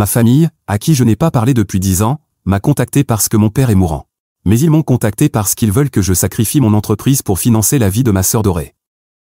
Ma famille, à qui je n'ai pas parlé depuis 10 ans, m'a contacté parce que mon père est mourant. Mais ils m'ont contacté parce qu'ils veulent que je sacrifie mon entreprise pour financer la vie de ma sœur Dorée.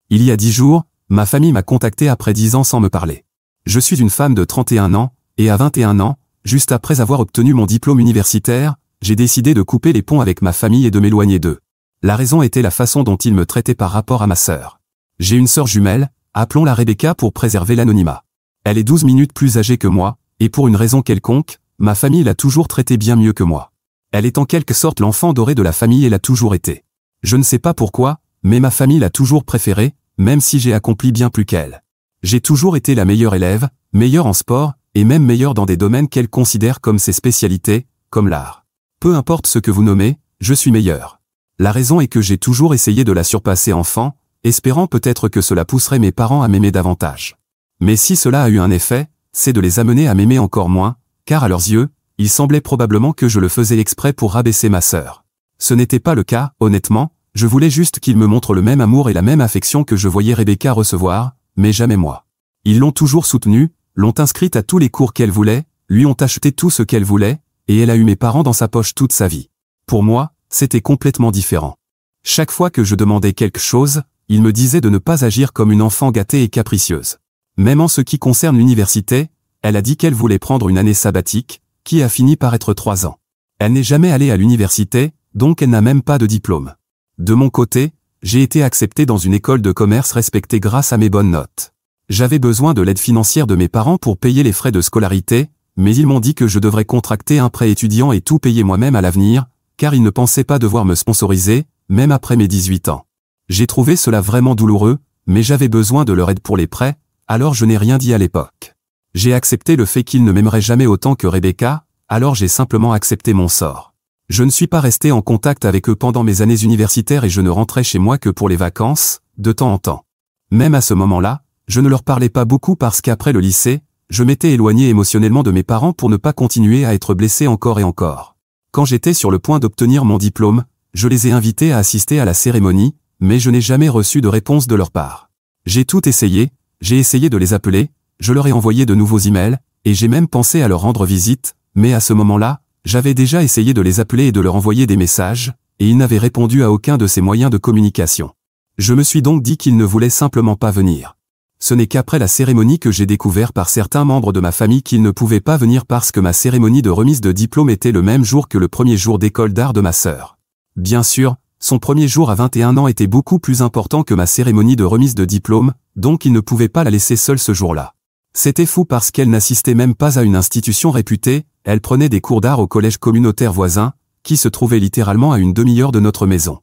Il y a 10 jours, ma famille m'a contacté après 10 ans sans me parler. Je suis une femme de 31 ans, et à 21 ans, juste après avoir obtenu mon diplôme universitaire, j'ai décidé de couper les ponts avec ma famille et de m'éloigner d'eux. La raison était la façon dont ils me traitaient par rapport à ma sœur. J'ai une sœur jumelle, appelons-la Rebecca pour préserver l'anonymat. Elle est 12 minutes plus âgée que moi, et pour une raison quelconque, ma famille l'a toujours traitée bien mieux que moi. Elle est en quelque sorte l'enfant doré de la famille et l'a toujours été. Je ne sais pas pourquoi, mais ma famille l'a toujours préférée, même si j'ai accompli bien plus qu'elle. J'ai toujours été la meilleure élève, meilleure en sport, et même meilleure dans des domaines qu'elle considère comme ses spécialités, comme l'art. Peu importe ce que vous nommez, je suis meilleure. La raison est que j'ai toujours essayé de la surpasser enfant, espérant peut-être que cela pousserait mes parents à m'aimer davantage. Mais si cela a eu un effet, c'est de les amener à m'aimer encore moins, car à leurs yeux, il semblait probablement que je le faisais exprès pour rabaisser ma sœur. Ce n'était pas le cas, honnêtement, je voulais juste qu'ils me montrent le même amour et la même affection que je voyais Rebecca recevoir, mais jamais moi. Ils l'ont toujours soutenue, l'ont inscrite à tous les cours qu'elle voulait, lui ont acheté tout ce qu'elle voulait, et elle a eu mes parents dans sa poche toute sa vie. Pour moi, c'était complètement différent. Chaque fois que je demandais quelque chose, il me disait de ne pas agir comme une enfant gâtée et capricieuse. Même en ce qui concerne l'université, elle a dit qu'elle voulait prendre une année sabbatique, qui a fini par être 3 ans. Elle n'est jamais allée à l'université, donc elle n'a même pas de diplôme. De mon côté, j'ai été accepté dans une école de commerce respectée grâce à mes bonnes notes. J'avais besoin de l'aide financière de mes parents pour payer les frais de scolarité, mais ils m'ont dit que je devrais contracter un prêt étudiant et tout payer moi-même à l'avenir, car ils ne pensaient pas devoir me sponsoriser, même après mes 18 ans. J'ai trouvé cela vraiment douloureux, mais j'avais besoin de leur aide pour les prêts, alors je n'ai rien dit à l'époque. J'ai accepté le fait qu'ils ne m'aimeraient jamais autant que Rebecca, alors j'ai simplement accepté mon sort. Je ne suis pas resté en contact avec eux pendant mes années universitaires et je ne rentrais chez moi que pour les vacances, de temps en temps. Même à ce moment-là, je ne leur parlais pas beaucoup parce qu'après le lycée, je m'étais éloigné émotionnellement de mes parents pour ne pas continuer à être blessé encore et encore. Quand j'étais sur le point d'obtenir mon diplôme, je les ai invités à assister à la cérémonie, mais je n'ai jamais reçu de réponse de leur part. J'ai tout essayé, j'ai essayé de les appeler, je leur ai envoyé de nouveaux emails, et j'ai même pensé à leur rendre visite, mais à ce moment-là, j'avais déjà essayé de les appeler et de leur envoyer des messages, et ils n'avaient répondu à aucun de ces moyens de communication. Je me suis donc dit qu'ils ne voulaient simplement pas venir. Ce n'est qu'après la cérémonie que j'ai découvert par certains membres de ma famille qu'ils ne pouvaient pas venir parce que ma cérémonie de remise de diplôme était le même jour que le premier jour d'école d'art de ma sœur. Bien sûr, son premier jour à 21 ans était beaucoup plus important que ma cérémonie de remise de diplôme, donc ils ne pouvaient pas la laisser seule ce jour-là. C'était fou parce qu'elle n'assistait même pas à une institution réputée, elle prenait des cours d'art au collège communautaire voisin, qui se trouvait littéralement à une demi-heure de notre maison.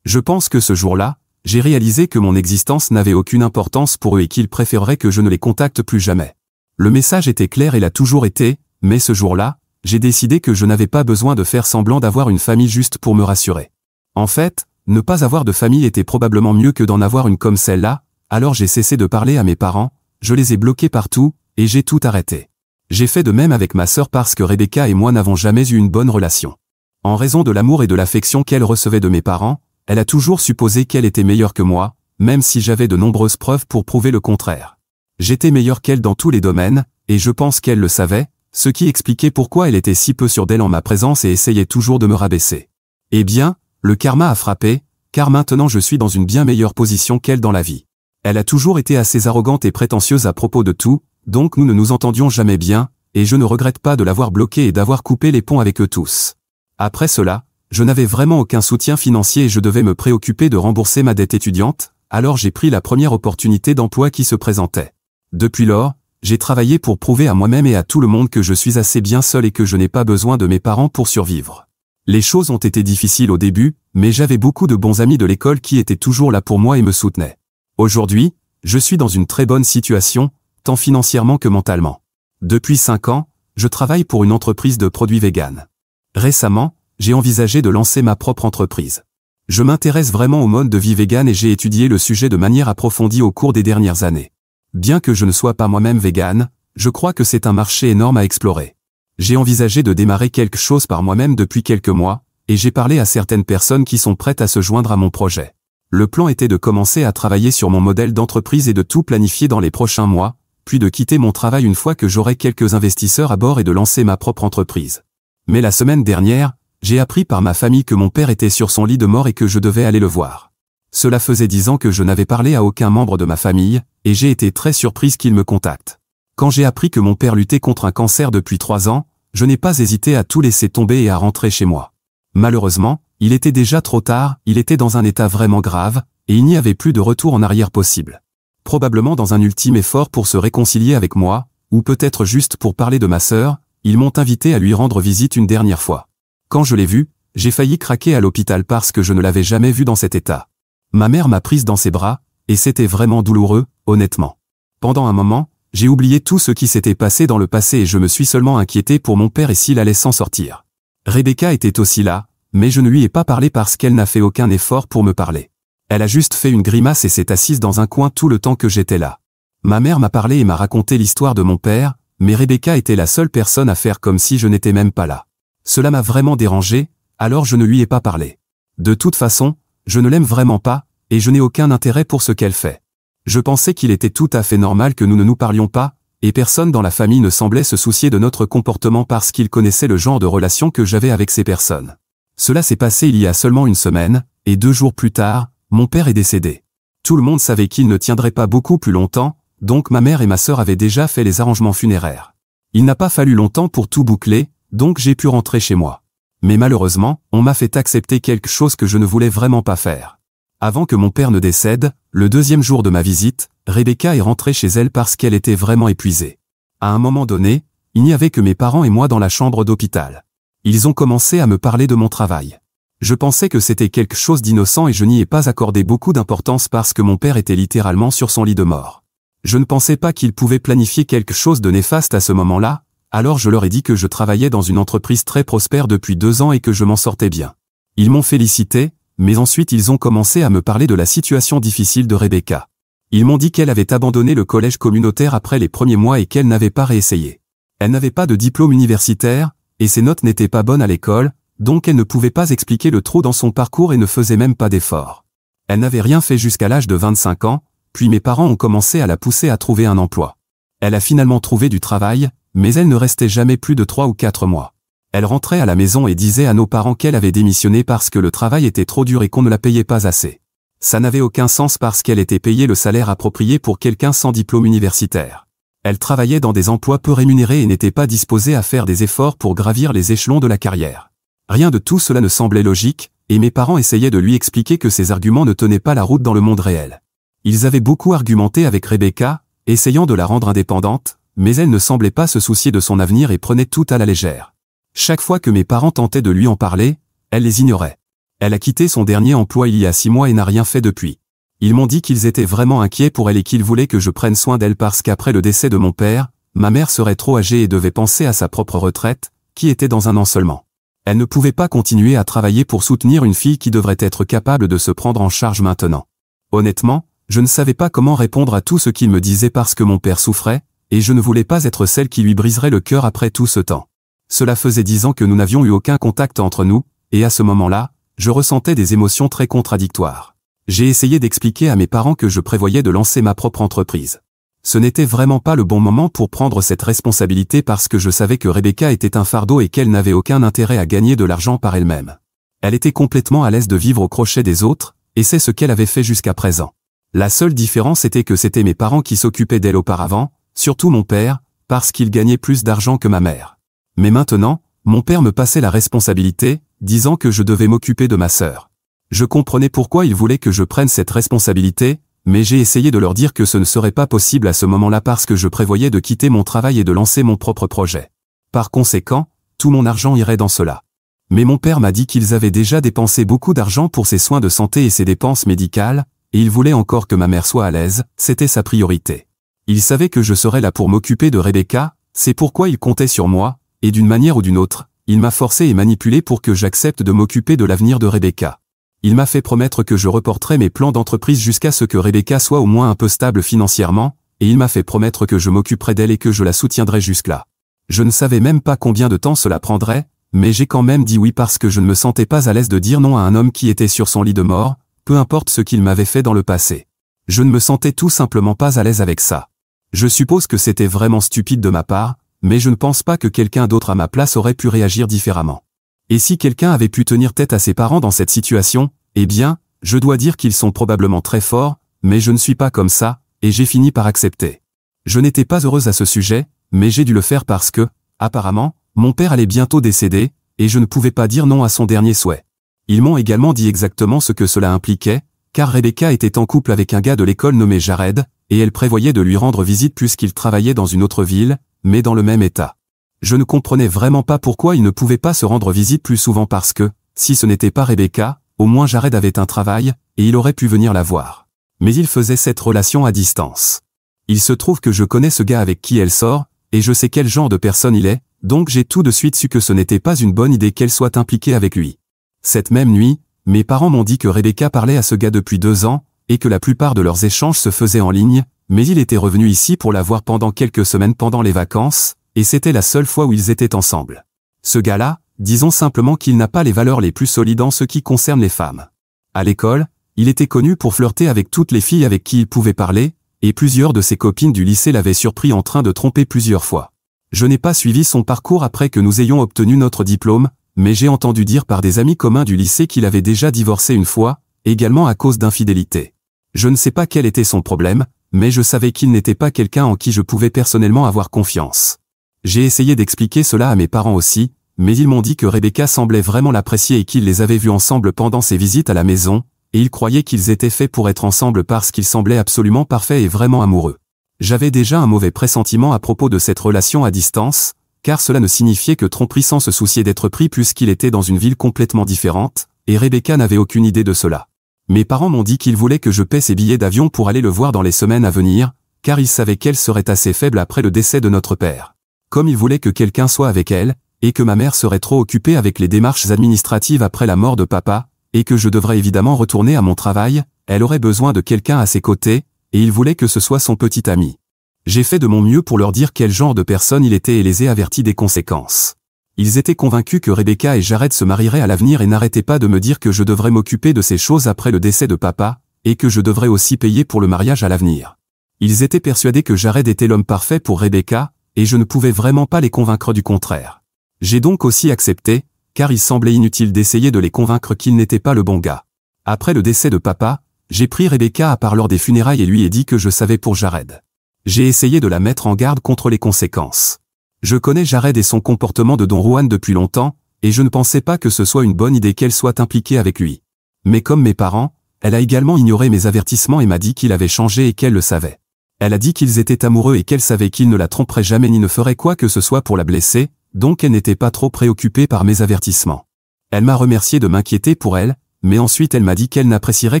Je pense que ce jour-là, j'ai réalisé que mon existence n'avait aucune importance pour eux et qu'ils préféreraient que je ne les contacte plus jamais. Le message était clair et l'a toujours été, mais ce jour-là, j'ai décidé que je n'avais pas besoin de faire semblant d'avoir une famille juste pour me rassurer. En fait, ne pas avoir de famille était probablement mieux que d'en avoir une comme celle-là, alors j'ai cessé de parler à mes parents, je les ai bloqués partout, et j'ai tout arrêté. J'ai fait de même avec ma sœur parce que Rebecca et moi n'avons jamais eu une bonne relation. En raison de l'amour et de l'affection qu'elle recevait de mes parents, elle a toujours supposé qu'elle était meilleure que moi, même si j'avais de nombreuses preuves pour prouver le contraire. J'étais meilleur qu'elle dans tous les domaines, et je pense qu'elle le savait, ce qui expliquait pourquoi elle était si peu sûre d'elle en ma présence et essayait toujours de me rabaisser. Eh bien, le karma a frappé, car maintenant je suis dans une bien meilleure position qu'elle dans la vie. Elle a toujours été assez arrogante et prétentieuse à propos de tout, donc nous ne nous entendions jamais bien, et je ne regrette pas de l'avoir bloquée et d'avoir coupé les ponts avec eux tous. Après cela, je n'avais vraiment aucun soutien financier et je devais me préoccuper de rembourser ma dette étudiante, alors j'ai pris la première opportunité d'emploi qui se présentait. Depuis lors, j'ai travaillé pour prouver à moi-même et à tout le monde que je suis assez bien seul et que je n'ai pas besoin de mes parents pour survivre. Les choses ont été difficiles au début, mais j'avais beaucoup de bons amis de l'école qui étaient toujours là pour moi et me soutenaient. Aujourd'hui, je suis dans une très bonne situation, tant financièrement que mentalement. Depuis 5 ans, je travaille pour une entreprise de produits véganes. Récemment, j'ai envisagé de lancer ma propre entreprise. Je m'intéresse vraiment au mode de vie vegan et j'ai étudié le sujet de manière approfondie au cours des dernières années. Bien que je ne sois pas moi-même vegan, je crois que c'est un marché énorme à explorer. J'ai envisagé de démarrer quelque chose par moi-même depuis quelques mois, et j'ai parlé à certaines personnes qui sont prêtes à se joindre à mon projet. Le plan était de commencer à travailler sur mon modèle d'entreprise et de tout planifier dans les prochains mois, puis de quitter mon travail une fois que j'aurai quelques investisseurs à bord et de lancer ma propre entreprise. Mais la semaine dernière, j'ai appris par ma famille que mon père était sur son lit de mort et que je devais aller le voir. Cela faisait 10 ans que je n'avais parlé à aucun membre de ma famille, et j'ai été très surprise qu'il me contacte. Quand j'ai appris que mon père luttait contre un cancer depuis 3 ans, je n'ai pas hésité à tout laisser tomber et à rentrer chez moi. Malheureusement, il était déjà trop tard, il était dans un état vraiment grave, et il n'y avait plus de retour en arrière possible. Probablement dans un ultime effort pour se réconcilier avec moi, ou peut-être juste pour parler de ma sœur, ils m'ont invité à lui rendre visite une dernière fois. Quand je l'ai vu, j'ai failli craquer à l'hôpital parce que je ne l'avais jamais vu dans cet état. Ma mère m'a prise dans ses bras, et c'était vraiment douloureux, honnêtement. Pendant un moment, j'ai oublié tout ce qui s'était passé dans le passé et je me suis seulement inquiété pour mon père et s'il allait s'en sortir. Rebecca était aussi là, mais je ne lui ai pas parlé parce qu'elle n'a fait aucun effort pour me parler. Elle a juste fait une grimace et s'est assise dans un coin tout le temps que j'étais là. Ma mère m'a parlé et m'a raconté l'histoire de mon père, mais Rebecca était la seule personne à faire comme si je n'étais même pas là. Cela m'a vraiment dérangé, alors je ne lui ai pas parlé. De toute façon, je ne l'aime vraiment pas, et je n'ai aucun intérêt pour ce qu'elle fait. Je pensais qu'il était tout à fait normal que nous ne nous parlions pas, et personne dans la famille ne semblait se soucier de notre comportement parce qu'il connaissait le genre de relation que j'avais avec ces personnes. Cela s'est passé il y a seulement une semaine, et 2 jours plus tard, mon père est décédé. Tout le monde savait qu'il ne tiendrait pas beaucoup plus longtemps, donc ma mère et ma sœur avaient déjà fait les arrangements funéraires. Il n'a pas fallu longtemps pour tout boucler, donc j'ai pu rentrer chez moi. Mais malheureusement, on m'a fait accepter quelque chose que je ne voulais vraiment pas faire. Avant que mon père ne décède, le 2e jour de ma visite, Rebecca est rentrée chez elle parce qu'elle était vraiment épuisée. À un moment donné, il n'y avait que mes parents et moi dans la chambre d'hôpital. Ils ont commencé à me parler de mon travail. Je pensais que c'était quelque chose d'innocent et je n'y ai pas accordé beaucoup d'importance parce que mon père était littéralement sur son lit de mort. Je ne pensais pas qu'il pouvait planifier quelque chose de néfaste à ce moment-là, alors je leur ai dit que je travaillais dans une entreprise très prospère depuis 2 ans et que je m'en sortais bien. Ils m'ont félicité, mais ensuite ils ont commencé à me parler de la situation difficile de Rebecca. Ils m'ont dit qu'elle avait abandonné le collège communautaire après les premiers mois et qu'elle n'avait pas réessayé. Elle n'avait pas de diplôme universitaire, et ses notes n'étaient pas bonnes à l'école, donc elle ne pouvait pas expliquer le trou dans son parcours et ne faisait même pas d'efforts. Elle n'avait rien fait jusqu'à l'âge de 25 ans, puis mes parents ont commencé à la pousser à trouver un emploi. Elle a finalement trouvé du travail, mais elle ne restait jamais plus de 3 ou 4 mois. Elle rentrait à la maison et disait à nos parents qu'elle avait démissionné parce que le travail était trop dur et qu'on ne la payait pas assez. Ça n'avait aucun sens parce qu'elle était payée le salaire approprié pour quelqu'un sans diplôme universitaire. Elle travaillait dans des emplois peu rémunérés et n'était pas disposée à faire des efforts pour gravir les échelons de la carrière. Rien de tout cela ne semblait logique, et mes parents essayaient de lui expliquer que ses arguments ne tenaient pas la route dans le monde réel. Ils avaient beaucoup argumenté avec Rebecca, essayant de la rendre indépendante, mais elle ne semblait pas se soucier de son avenir et prenait tout à la légère. Chaque fois que mes parents tentaient de lui en parler, elle les ignorait. Elle a quitté son dernier emploi il y a 6 mois et n'a rien fait depuis. Ils m'ont dit qu'ils étaient vraiment inquiets pour elle et qu'ils voulaient que je prenne soin d'elle parce qu'après le décès de mon père, ma mère serait trop âgée et devait penser à sa propre retraite, qui était dans 1 an seulement. Elle ne pouvait pas continuer à travailler pour soutenir une fille qui devrait être capable de se prendre en charge maintenant. Honnêtement, je ne savais pas comment répondre à tout ce qu'il me disait parce que mon père souffrait, et je ne voulais pas être celle qui lui briserait le cœur après tout ce temps. Cela faisait 10 ans que nous n'avions eu aucun contact entre nous, et à ce moment-là, je ressentais des émotions très contradictoires. J'ai essayé d'expliquer à mes parents que je prévoyais de lancer ma propre entreprise. Ce n'était vraiment pas le bon moment pour prendre cette responsabilité parce que je savais que Rebecca était un fardeau et qu'elle n'avait aucun intérêt à gagner de l'argent par elle-même. Elle était complètement à l'aise de vivre au crochet des autres, et c'est ce qu'elle avait fait jusqu'à présent. La seule différence était que c'était mes parents qui s'occupaient d'elle auparavant, surtout mon père, parce qu'il gagnait plus d'argent que ma mère. Mais maintenant, mon père me passait la responsabilité, disant que je devais m'occuper de ma sœur. Je comprenais pourquoi il voulait que je prenne cette responsabilité, mais j'ai essayé de leur dire que ce ne serait pas possible à ce moment-là parce que je prévoyais de quitter mon travail et de lancer mon propre projet. Par conséquent, tout mon argent irait dans cela. Mais mon père m'a dit qu'ils avaient déjà dépensé beaucoup d'argent pour ses soins de santé et ses dépenses médicales, et il voulait encore que ma mère soit à l'aise, c'était sa priorité. Il savait que je serais là pour m'occuper de Rebecca, c'est pourquoi il comptait sur moi, et d'une manière ou d'une autre, il m'a forcé et manipulé pour que j'accepte de m'occuper de l'avenir de Rebecca. Il m'a fait promettre que je reporterais mes plans d'entreprise jusqu'à ce que Rebecca soit au moins un peu stable financièrement, et il m'a fait promettre que je m'occuperais d'elle et que je la soutiendrais jusque-là. Je ne savais même pas combien de temps cela prendrait, mais j'ai quand même dit oui parce que je ne me sentais pas à l'aise de dire non à un homme qui était sur son lit de mort, peu importe ce qu'il m'avait fait dans le passé. Je ne me sentais tout simplement pas à l'aise avec ça. Je suppose que c'était vraiment stupide de ma part, mais je ne pense pas que quelqu'un d'autre à ma place aurait pu réagir différemment. Et si quelqu'un avait pu tenir tête à ses parents dans cette situation, eh bien, je dois dire qu'ils sont probablement très forts, mais je ne suis pas comme ça, et j'ai fini par accepter. Je n'étais pas heureuse à ce sujet, mais j'ai dû le faire parce que, apparemment, mon père allait bientôt décéder, et je ne pouvais pas dire non à son dernier souhait. Ils m'ont également dit exactement ce que cela impliquait, car Rebecca était en couple avec un gars de l'école nommé Jared, et elle prévoyait de lui rendre visite puisqu'il travaillait dans une autre ville, mais dans le même état. Je ne comprenais vraiment pas pourquoi il ne pouvait pas se rendre visite plus souvent parce que, si ce n'était pas Rebecca, au moins Jared avait un travail, et il aurait pu venir la voir. Mais il faisait cette relation à distance. Il se trouve que je connais ce gars avec qui elle sort, et je sais quel genre de personne il est, donc j'ai tout de suite su que ce n'était pas une bonne idée qu'elle soit impliquée avec lui. Cette même nuit, mes parents m'ont dit que Rebecca parlait à ce gars depuis 2 ans, et que la plupart de leurs échanges se faisaient en ligne, mais il était revenu ici pour la voir pendant quelques semaines pendant les vacances, et c'était la seule fois où ils étaient ensemble. Ce gars-là, disons simplement qu'il n'a pas les valeurs les plus solides en ce qui concerne les femmes. À l'école, il était connu pour flirter avec toutes les filles avec qui il pouvait parler, et plusieurs de ses copines du lycée l'avaient surpris en train de tromper plusieurs fois. Je n'ai pas suivi son parcours après que nous ayons obtenu notre diplôme, mais j'ai entendu dire par des amis communs du lycée qu'il avait déjà divorcé une fois, également à cause d'infidélité. Je ne sais pas quel était son problème, mais je savais qu'il n'était pas quelqu'un en qui je pouvais personnellement avoir confiance. J'ai essayé d'expliquer cela à mes parents aussi, mais ils m'ont dit que Rebecca semblait vraiment l'apprécier et qu'ils les avaient vus ensemble pendant ses visites à la maison, et ils croyaient qu'ils étaient faits pour être ensemble parce qu'ils semblaient absolument parfaits et vraiment amoureux. J'avais déjà un mauvais pressentiment à propos de cette relation à distance, car cela ne signifiait que tromperie sans se soucier d'être pris puisqu'il était dans une ville complètement différente, et Rebecca n'avait aucune idée de cela. Mes parents m'ont dit qu'ils voulaient que je paie ses billets d'avion pour aller le voir dans les semaines à venir, car ils savaient qu'elle serait assez faible après le décès de notre père. Comme ils voulaient que quelqu'un soit avec elle, et que ma mère serait trop occupée avec les démarches administratives après la mort de papa, et que je devrais évidemment retourner à mon travail, elle aurait besoin de quelqu'un à ses côtés, et ils voulaient que ce soit son petit ami. J'ai fait de mon mieux pour leur dire quel genre de personne il était et les ai avertis des conséquences. Ils étaient convaincus que Rebecca et Jared se marieraient à l'avenir et n'arrêtaient pas de me dire que je devrais m'occuper de ces choses après le décès de papa, et que je devrais aussi payer pour le mariage à l'avenir. Ils étaient persuadés que Jared était l'homme parfait pour Rebecca, et je ne pouvais vraiment pas les convaincre du contraire. J'ai donc aussi accepté, car il semblait inutile d'essayer de les convaincre qu'il n'était pas le bon gars. Après le décès de papa, j'ai pris Rebecca à part lors des funérailles et lui ai dit que je savais pour Jared. J'ai essayé de la mettre en garde contre les conséquences. Je connais Jared et son comportement de Don Juan depuis longtemps, et je ne pensais pas que ce soit une bonne idée qu'elle soit impliquée avec lui. Mais comme mes parents, elle a également ignoré mes avertissements et m'a dit qu'il avait changé et qu'elle le savait. Elle a dit qu'ils étaient amoureux et qu'elle savait qu'il ne la tromperait jamais ni ne ferait quoi que ce soit pour la blesser, donc elle n'était pas trop préoccupée par mes avertissements. Elle m'a remercié de m'inquiéter pour elle, mais ensuite elle m'a dit qu'elle n'apprécierait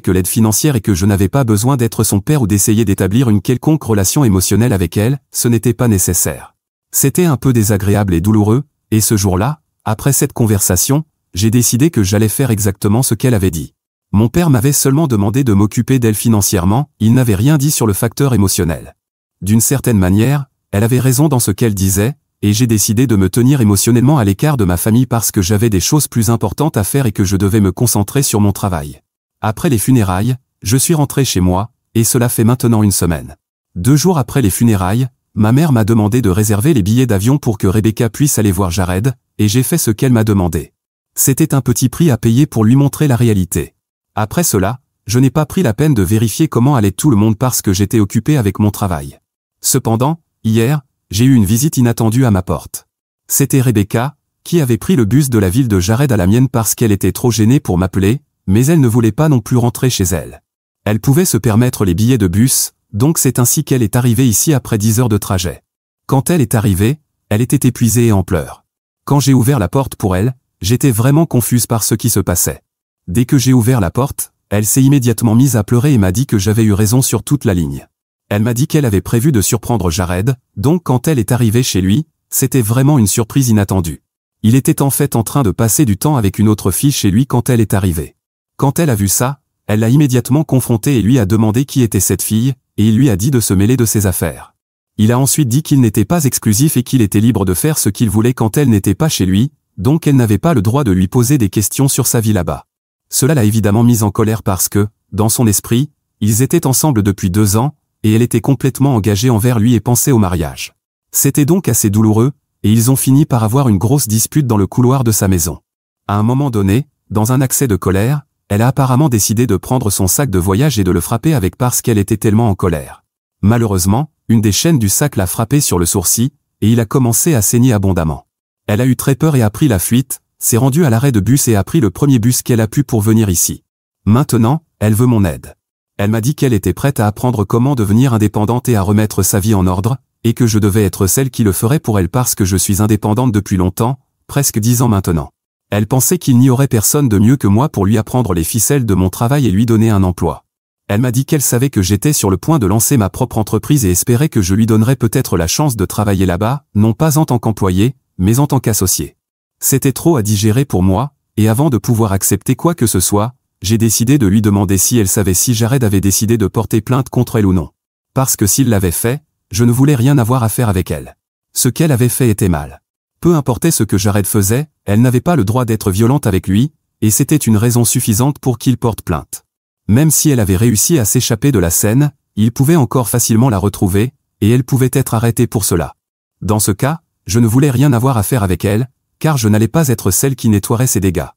que l'aide financière et que je n'avais pas besoin d'être son père ou d'essayer d'établir une quelconque relation émotionnelle avec elle, ce n'était pas nécessaire. C'était un peu désagréable et douloureux, et ce jour-là, après cette conversation, j'ai décidé que j'allais faire exactement ce qu'elle avait dit. Mon père m'avait seulement demandé de m'occuper d'elle financièrement, il n'avait rien dit sur le facteur émotionnel. D'une certaine manière, elle avait raison dans ce qu'elle disait, et j'ai décidé de me tenir émotionnellement à l'écart de ma famille parce que j'avais des choses plus importantes à faire et que je devais me concentrer sur mon travail. Après les funérailles, je suis rentré chez moi, et cela fait maintenant 1 semaine. 2 jours après les funérailles, ma mère m'a demandé de réserver les billets d'avion pour que Rebecca puisse aller voir Jared, et j'ai fait ce qu'elle m'a demandé. C'était un petit prix à payer pour lui montrer la réalité. Après cela, je n'ai pas pris la peine de vérifier comment allait tout le monde parce que j'étais occupé avec mon travail. Cependant, hier, j'ai eu une visite inattendue à ma porte. C'était Rebecca, qui avait pris le bus de la ville de Jared à la mienne parce qu'elle était trop gênée pour m'appeler, mais elle ne voulait pas non plus rentrer chez elle. Elle pouvait se permettre les billets de bus, donc c'est ainsi qu'elle est arrivée ici après 10 heures de trajet. Quand elle est arrivée, elle était épuisée et en pleurs. Quand j'ai ouvert la porte pour elle, j'étais vraiment confuse par ce qui se passait. Dès que j'ai ouvert la porte, elle s'est immédiatement mise à pleurer et m'a dit que j'avais eu raison sur toute la ligne. Elle m'a dit qu'elle avait prévu de surprendre Jared, donc quand elle est arrivée chez lui, c'était vraiment une surprise inattendue. Il était en fait en train de passer du temps avec une autre fille chez lui quand elle est arrivée. Quand elle a vu ça, elle l'a immédiatement confronté et lui a demandé qui était cette fille, et il lui a dit de se mêler de ses affaires. Il a ensuite dit qu'il n'était pas exclusif et qu'il était libre de faire ce qu'il voulait quand elle n'était pas chez lui, donc elle n'avait pas le droit de lui poser des questions sur sa vie là-bas. Cela l'a évidemment mise en colère parce que, dans son esprit, ils étaient ensemble depuis 2 ans, et elle était complètement engagée envers lui et pensait au mariage. C'était donc assez douloureux, et ils ont fini par avoir une grosse dispute dans le couloir de sa maison. À un moment donné, dans un accès de colère, elle a apparemment décidé de prendre son sac de voyage et de le frapper avec parce qu'elle était tellement en colère. Malheureusement, une des chaînes du sac l'a frappé sur le sourcil, et il a commencé à saigner abondamment. Elle a eu très peur et a pris la fuite, s'est rendue à l'arrêt de bus et a pris le premier bus qu'elle a pu pour venir ici. Maintenant, elle veut mon aide. Elle m'a dit qu'elle était prête à apprendre comment devenir indépendante et à remettre sa vie en ordre, et que je devais être celle qui le ferait pour elle parce que je suis indépendante depuis longtemps, presque 10 ans maintenant. Elle pensait qu'il n'y aurait personne de mieux que moi pour lui apprendre les ficelles de mon travail et lui donner un emploi. Elle m'a dit qu'elle savait que j'étais sur le point de lancer ma propre entreprise et espérait que je lui donnerais peut-être la chance de travailler là-bas, non pas en tant qu'employé, mais en tant qu'associé. C'était trop à digérer pour moi, et avant de pouvoir accepter quoi que ce soit, j'ai décidé de lui demander si elle savait si Jared avait décidé de porter plainte contre elle ou non. Parce que s'il l'avait fait, je ne voulais rien avoir à faire avec elle. Ce qu'elle avait fait était mal. Peu importait ce que Jared faisait, elle n'avait pas le droit d'être violente avec lui, et c'était une raison suffisante pour qu'il porte plainte. Même si elle avait réussi à s'échapper de la scène, il pouvait encore facilement la retrouver, et elle pouvait être arrêtée pour cela. Dans ce cas, je ne voulais rien avoir à faire avec elle, car je n'allais pas être celle qui nettoierait ses dégâts.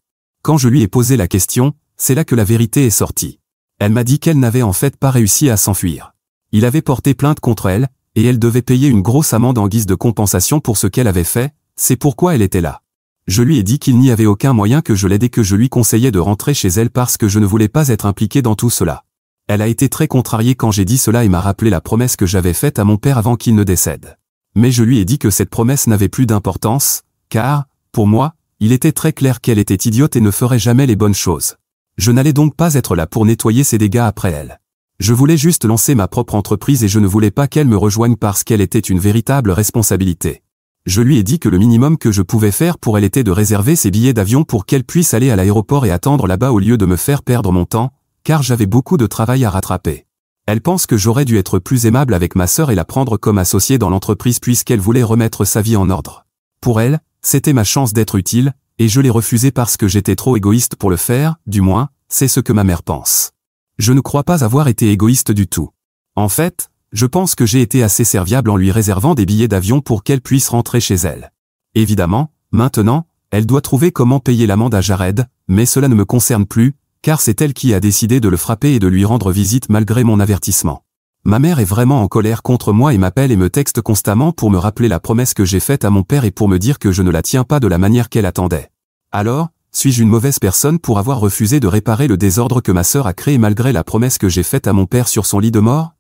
Quand je lui ai posé la question, c'est là que la vérité est sortie. Elle m'a dit qu'elle n'avait en fait pas réussi à s'enfuir. Il avait porté plainte contre elle, et elle devait payer une grosse amende en guise de compensation pour ce qu'elle avait fait, c'est pourquoi elle était là. Je lui ai dit qu'il n'y avait aucun moyen que je l'aide et que je lui conseillais de rentrer chez elle parce que je ne voulais pas être impliqué dans tout cela. Elle a été très contrariée quand j'ai dit cela et m'a rappelé la promesse que j'avais faite à mon père avant qu'il ne décède. Mais je lui ai dit que cette promesse n'avait plus d'importance, car, pour moi, il était très clair qu'elle était idiote et ne ferait jamais les bonnes choses. Je n'allais donc pas être là pour nettoyer ses dégâts après elle. Je voulais juste lancer ma propre entreprise et je ne voulais pas qu'elle me rejoigne parce qu'elle était une véritable responsabilité. Je lui ai dit que le minimum que je pouvais faire pour elle était de réserver ses billets d'avion pour qu'elle puisse aller à l'aéroport et attendre là-bas au lieu de me faire perdre mon temps, car j'avais beaucoup de travail à rattraper. Elle pense que j'aurais dû être plus aimable avec ma sœur et la prendre comme associée dans l'entreprise puisqu'elle voulait remettre sa vie en ordre. Pour elle, c'était ma chance d'être utile, et je l'ai refusé parce que j'étais trop égoïste pour le faire, du moins, c'est ce que ma mère pense. Je ne crois pas avoir été égoïste du tout. En fait, je pense que j'ai été assez serviable en lui réservant des billets d'avion pour qu'elle puisse rentrer chez elle. Évidemment, maintenant, elle doit trouver comment payer l'amende à Jared, mais cela ne me concerne plus, car c'est elle qui a décidé de le frapper et de lui rendre visite malgré mon avertissement. Ma mère est vraiment en colère contre moi et m'appelle et me texte constamment pour me rappeler la promesse que j'ai faite à mon père et pour me dire que je ne la tiens pas de la manière qu'elle attendait. Alors, suis-je une mauvaise personne pour avoir refusé de réparer le désordre que ma sœur a créé malgré la promesse que j'ai faite à mon père sur son lit de mort?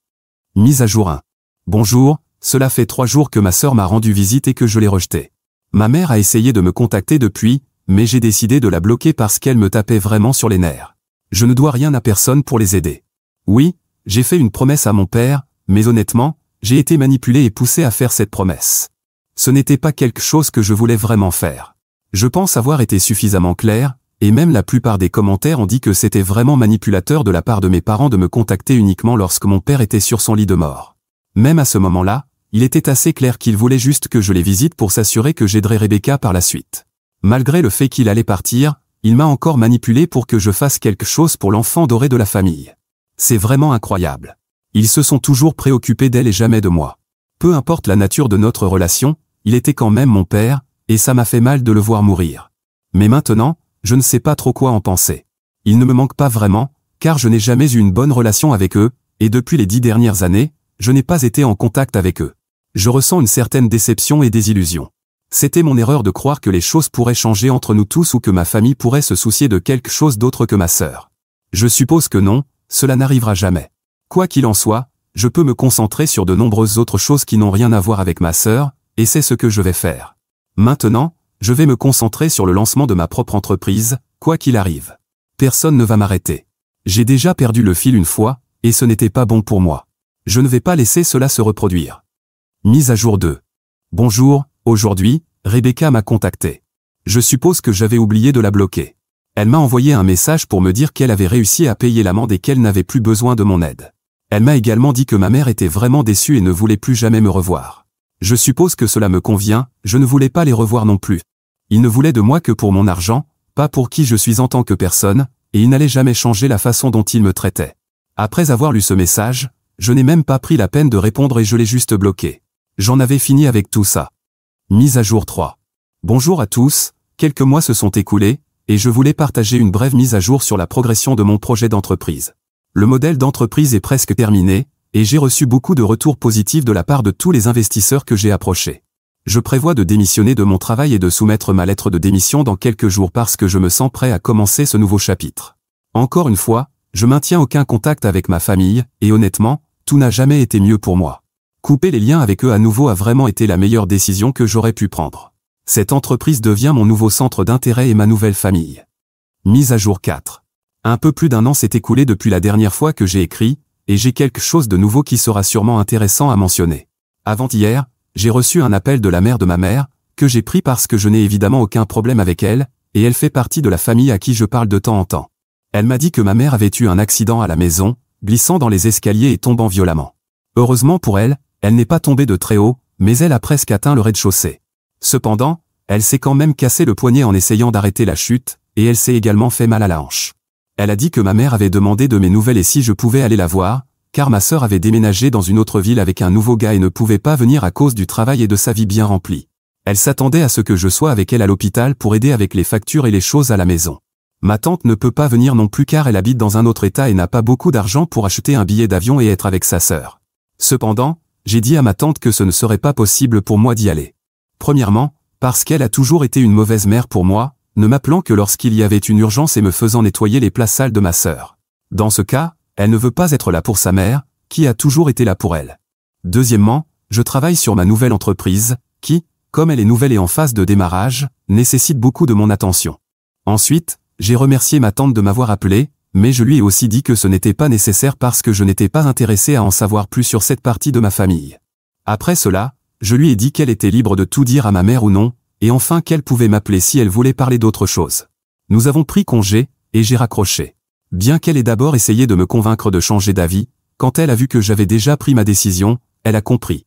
Mise à jour 1. Bonjour, cela fait 3 jours que ma sœur m'a rendu visite et que je l'ai rejetée. Ma mère a essayé de me contacter depuis, mais j'ai décidé de la bloquer parce qu'elle me tapait vraiment sur les nerfs. Je ne dois rien à personne pour les aider. Oui, j'ai fait une promesse à mon père, mais honnêtement, j'ai été manipulé et poussé à faire cette promesse. Ce n'était pas quelque chose que je voulais vraiment faire. Je pense avoir été suffisamment clair, et même la plupart des commentaires ont dit que c'était vraiment manipulateur de la part de mes parents de me contacter uniquement lorsque mon père était sur son lit de mort. Même à ce moment-là, il était assez clair qu'il voulait juste que je les visite pour s'assurer que j'aiderais Rebecca par la suite. Malgré le fait qu'il allait partir, il m'a encore manipulé pour que je fasse quelque chose pour l'enfant doré de la famille. C'est vraiment incroyable. Ils se sont toujours préoccupés d'elle et jamais de moi. Peu importe la nature de notre relation, il était quand même mon père, et ça m'a fait mal de le voir mourir. Mais maintenant, je ne sais pas trop quoi en penser. Ils ne me manquent pas vraiment, car je n'ai jamais eu une bonne relation avec eux, et depuis les 10 dernières années, je n'ai pas été en contact avec eux. Je ressens une certaine déception et désillusion. C'était mon erreur de croire que les choses pourraient changer entre nous tous ou que ma famille pourrait se soucier de quelque chose d'autre que ma sœur. Je suppose que non, cela n'arrivera jamais. Quoi qu'il en soit, je peux me concentrer sur de nombreuses autres choses qui n'ont rien à voir avec ma sœur, et c'est ce que je vais faire. Maintenant, je vais me concentrer sur le lancement de ma propre entreprise, quoi qu'il arrive. Personne ne va m'arrêter. J'ai déjà perdu le fil une fois, et ce n'était pas bon pour moi. Je ne vais pas laisser cela se reproduire. Mise à jour 2. Bonjour, aujourd'hui, Rebecca m'a contacté. Je suppose que j'avais oublié de la bloquer. Elle m'a envoyé un message pour me dire qu'elle avait réussi à payer l'amende et qu'elle n'avait plus besoin de mon aide. Elle m'a également dit que ma mère était vraiment déçue et ne voulait plus jamais me revoir. Je suppose que cela me convient, je ne voulais pas les revoir non plus. Ils ne voulaient de moi que pour mon argent, pas pour qui je suis en tant que personne, et ils n'allaient jamais changer la façon dont ils me traitaient. Après avoir lu ce message, Je n'ai même pas pris la peine de répondre et je l'ai juste bloqué. J'en avais fini avec tout ça. Mise à jour 3. Bonjour à tous, quelques mois se sont écoulés, et je voulais partager une brève mise à jour sur la progression de mon projet d'entreprise. Le modèle d'entreprise est presque terminé, et j'ai reçu beaucoup de retours positifs de la part de tous les investisseurs que j'ai approchés. Je prévois de démissionner de mon travail et de soumettre ma lettre de démission dans quelques jours parce que je me sens prêt à commencer ce nouveau chapitre. Encore une fois, je maintiens aucun contact avec ma famille, et honnêtement, tout n'a jamais été mieux pour moi. Couper les liens avec eux à nouveau a vraiment été la meilleure décision que j'aurais pu prendre. Cette entreprise devient mon nouveau centre d'intérêt et ma nouvelle famille. Mise à jour 4. Un peu plus d'un an s'est écoulé depuis la dernière fois que j'ai écrit, et j'ai quelque chose de nouveau qui sera sûrement intéressant à mentionner. Avant-hier, j'ai reçu un appel de la mère de ma mère, que j'ai pris parce que je n'ai évidemment aucun problème avec elle, et elle fait partie de la famille à qui je parle de temps en temps. Elle m'a dit que ma mère avait eu un accident à la maison, glissant dans les escaliers et tombant violemment. Heureusement pour elle, elle n'est pas tombée de très haut, mais elle a presque atteint le rez-de-chaussée. Cependant, elle s'est quand même cassé le poignet en essayant d'arrêter la chute, et elle s'est également fait mal à la hanche. Elle a dit que ma mère avait demandé de mes nouvelles et si je pouvais aller la voir, car ma sœur avait déménagé dans une autre ville avec un nouveau gars et ne pouvait pas venir à cause du travail et de sa vie bien remplie. Elle s'attendait à ce que je sois avec elle à l'hôpital pour aider avec les factures et les choses à la maison. Ma tante ne peut pas venir non plus car elle habite dans un autre état et n'a pas beaucoup d'argent pour acheter un billet d'avion et être avec sa sœur. Cependant, j'ai dit à ma tante que ce ne serait pas possible pour moi d'y aller. Premièrement, parce qu'elle a toujours été une mauvaise mère pour moi, ne m'appelant que lorsqu'il y avait une urgence et me faisant nettoyer les places sales de ma sœur. Dans ce cas, elle ne veut pas être là pour sa mère, qui a toujours été là pour elle. Deuxièmement, je travaille sur ma nouvelle entreprise, qui, comme elle est nouvelle et en phase de démarrage, nécessite beaucoup de mon attention. Ensuite, j'ai remercié ma tante de m'avoir appelé, mais je lui ai aussi dit que ce n'était pas nécessaire parce que je n'étais pas intéressé à en savoir plus sur cette partie de ma famille. Après cela, je lui ai dit qu'elle était libre de tout dire à ma mère ou non, et enfin qu'elle pouvait m'appeler si elle voulait parler d'autre chose. Nous avons pris congé, et j'ai raccroché. Bien qu'elle ait d'abord essayé de me convaincre de changer d'avis, quand elle a vu que j'avais déjà pris ma décision, elle a compris.